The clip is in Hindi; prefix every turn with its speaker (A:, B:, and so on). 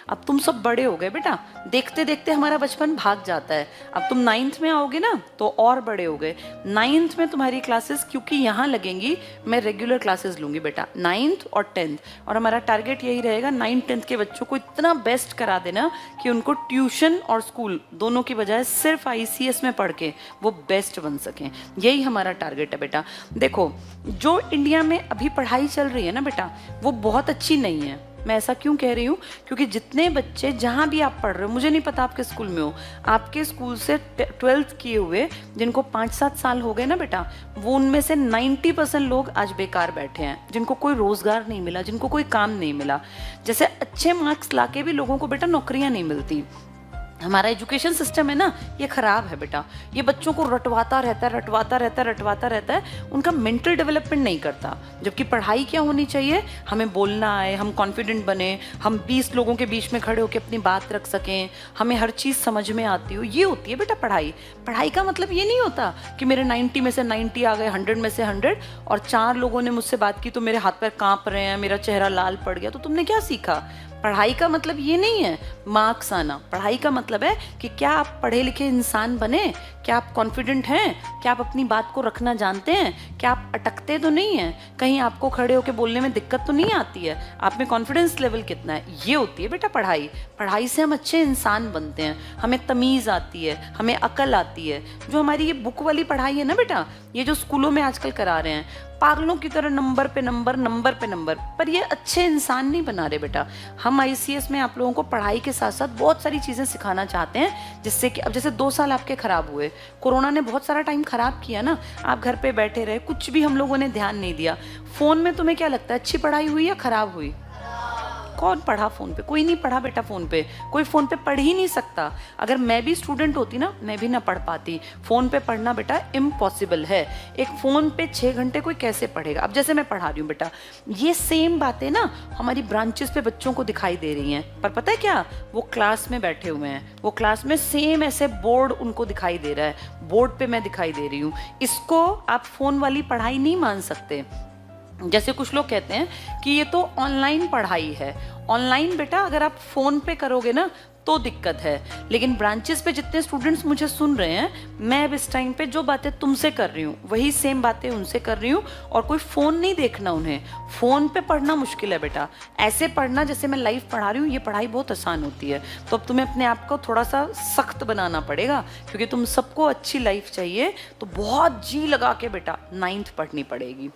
A: अब तुम सब बड़े हो गए बेटा, देखते देखते हमारा बचपन भाग जाता है। अब तुम 9th में आओगे ना तो और बड़े हो गए। 9th में तुम्हारी क्लासेस क्योंकि यहाँ लगेंगी, मैं रेगुलर क्लासेस लूंगी बेटा 9th और 10th, और हमारा टारगेट यही रहेगा 9th 10th के बच्चों को इतना बेस्ट करा देना कि उनको ट्यूशन और स्कूल दोनों की बजाय सिर्फ ICS में पढ़ के वो बेस्ट बन सकें। यही हमारा टारगेट है बेटा। देखो, जो इंडिया में अभी पढ़ाई चल रही है ना बेटा, वो बहुत अच्छी नहीं है। मैं ऐसा क्यों कह रही हूँ? क्योंकि जितने बच्चे जहाँ भी आप पढ़ रहे हो, मुझे नहीं पता आपके स्कूल में हो, आपके स्कूल से 12th किए हुए जिनको 5-7 साल हो गए ना बेटा, वो उनमें से 90% लोग आज बेकार बैठे हैं, जिनको कोई रोजगार नहीं मिला, जिनको कोई काम नहीं मिला। जैसे अच्छे मार्क्स लाके भी लोगों को बेटा नौकरियां नहीं मिलती। हमारा एजुकेशन सिस्टम है ना, ये खराब है बेटा। ये बच्चों को रटवाता रहता है, उनका मेंटल डेवलपमेंट नहीं करता। जबकि पढ़ाई क्या होनी चाहिए? हमें बोलना आए, हम कॉन्फिडेंट बने, हम 20 लोगों के बीच में खड़े होकर अपनी बात रख सकें, हमें हर चीज़ समझ में आती हो, ये होती है बेटा पढ़ाई। पढ़ाई का मतलब ये नहीं होता कि मेरे 90 में से 90 आ गए, 100 में से 100, और 4 लोगों ने मुझसे बात की तो मेरे हाथ पैर कांप रहे हैं, मेरा चेहरा लाल पड़ गया, तो तुमने क्या सीखा? पढ़ाई का मतलब ये नहीं है मार्क्स आना। पढ़ाई का मतलब है कि क्या आप पढ़े लिखे इंसान बने, क्या आप कॉन्फिडेंट हैं, क्या आप अपनी बात को रखना जानते हैं, क्या आप अटकते तो नहीं हैं, कहीं आपको खड़े होकर बोलने में दिक्कत तो नहीं आती है, आप में कॉन्फिडेंस लेवल कितना है। ये होती है बेटा पढ़ाई। पढ़ाई से हम अच्छे इंसान बनते हैं, हमें तमीज़ आती है, हमें अकल आती है। जो हमारी ये बुक वाली पढ़ाई है ना बेटा, ये जो स्कूलों में आजकल करा रहे हैं पागलों की तरह, नंबर पे नंबर, पर ये अच्छे इंसान नहीं बना रहे बेटा। हम ICS में आप लोगों को पढ़ाई के साथ साथ बहुत सारी चीज़ें सिखाना चाहते हैं, जिससे कि अब जैसे 2 साल आपके ख़राब हुए, कोरोना ने बहुत सारा टाइम ख़राब किया ना, आप घर पे बैठे रहे, कुछ भी हम लोगों ने ध्यान नहीं दिया। फ़ोन में तुम्हें क्या लगता है, अच्छी पढ़ाई हुई या ख़राब हुई? कौन पढ़ा फ़ोन पे? कोई नहीं पढ़ा बेटा फ़ोन पे। कोई फ़ोन पे पढ़ ही नहीं सकता। अगर मैं भी स्टूडेंट होती ना, मैं भी ना पढ़ पाती। फ़ोन पे पढ़ना बेटा इम्पॉसिबल है। एक फ़ोन पे 6 घंटे कोई कैसे पढ़ेगा? अब जैसे मैं पढ़ा रही हूँ बेटा, ये सेम बातें ना हमारी ब्रांचेस पे बच्चों को दिखाई दे रही हैं, पर पता है क्या? वो क्लास में बैठे हुए हैं, वो क्लास में सेम ऐसे बोर्ड उनको दिखाई दे रहा है, बोर्ड पे मैं दिखाई दे रही हूँ। इसको आप फ़ोन वाली पढ़ाई नहीं मान सकते। जैसे कुछ लोग कहते हैं कि ये तो ऑनलाइन पढ़ाई है। ऑनलाइन बेटा अगर आप फ़ोन पे करोगे ना तो दिक्कत है, लेकिन ब्रांचेस पे जितने स्टूडेंट्स मुझे सुन रहे हैं, मैं अब इस टाइम पे जो बातें तुमसे कर रही हूँ वही सेम बातें उनसे कर रही हूँ, और कोई फ़ोन नहीं देखना उन्हें। फ़ोन पे पढ़ना मुश्किल है बेटा, ऐसे पढ़ना जैसे मैं लाइव पढ़ा रही हूँ, ये पढ़ाई बहुत आसान होती है। तो अब तुम्हें अपने आप को थोड़ा सा सख्त बनाना पड़ेगा, क्योंकि तुम सबको अच्छी लाइफ चाहिए, तो बहुत जी लगा के बेटा 9th पढ़नी पड़ेगी।